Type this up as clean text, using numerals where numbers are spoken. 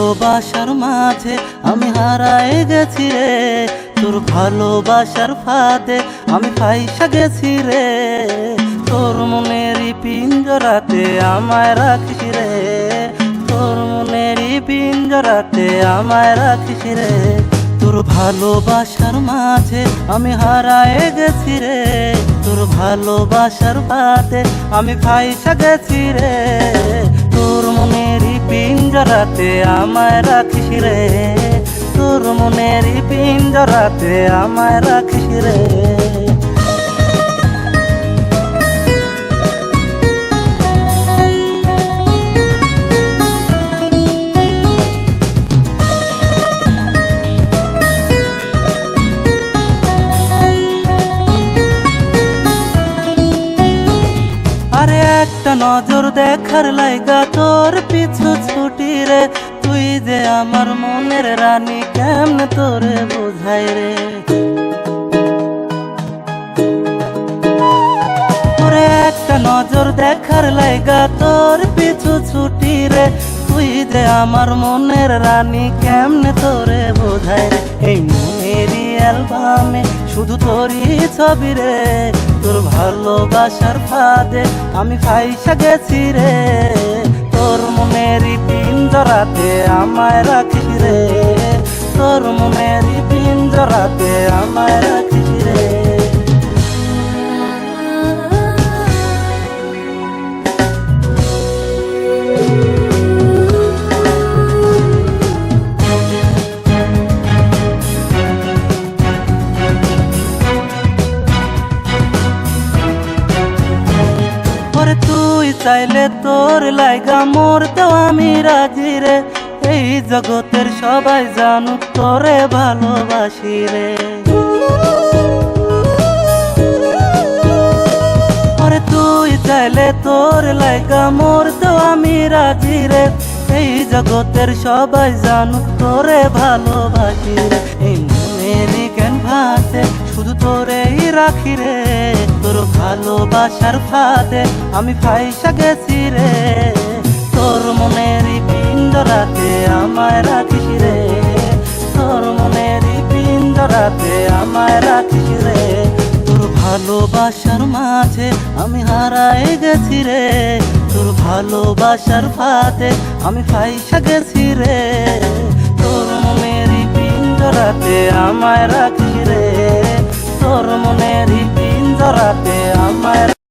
ভালোবাসার মাঝে আমি হারায় গেছি রে, তোর ভালোবাসার ফাঁদে আমি ফাইসা গেছি রে। তোর মনেরই পিঞ্জরাতে আমায় রাখিস রে, তোর মনেরই পিঞ্জরাতে আমায় রাখিস রে। তোর ভালোবাসার মাঝে আমি হারায় গেছি রে, তোর ভালোবাসার ফাঁদে আমি ফাইসা গেছি রে। তোর মনেরই পিঞ্জরাতে আমায় রাখিস রে, তোর মনেরই পিঞ্জরাতে আমায় রাখিস রে। আরে একটা নজর দেখার লাইগা তোর পিছু ছুটি রে, তুই যে আমার মনের রানী কেমনে তোরে বোঝাই রে। ওরে একটা নজর দেখার লাইগা তোর পিছু ছুটি রে, তুই যে আমার মনের রানী কেমনে তোরে বোঝাই রে। এই মনেরই অ্যালবামে শুধু তোরই ছবি রে, তোর ভালোবাসার ফাঁদে আমি ফাইসা গেছি রে। তোর মনেরই পিঞ্জরাতে আমায় রাখিস রে, তোর মনেরই পিঞ্জরাতে আমায় রাখিস রে। তুই চাইলে তোর লাইগা মরতেও আমি রাজি রে, এই জগতের সবাই জানুক তোরে ভালোবাসি রে। ওরে তুই চাইলে তোর লাইগা মরতেও আমি রাজি রে, এই জগতের সবাই জানুক তোরে ভালোবাসি রে। এই মনেরই ক্যানভাসে শুধু তোরেই রাখি রে, তোর ভালোবাসার ফাঁদে আমি ফাইসা গেছি রে। তোর মনেরই পিঞ্জরাতে আমায় রাখিস রে, তোর মনেরই পিঞ্জরাতে আমায় রাখিস রে। তোর ভালোবাসার মাঝে আমি হারায় গেছি রে, তোর ভালোবাসার ফাঁদে আমি ফাইসা গেছি রে। তোর মনেরই পিঞ্জরাতে আমায় রাখিস রে, তোর মনেরই পিঞ্জরাতে আমায়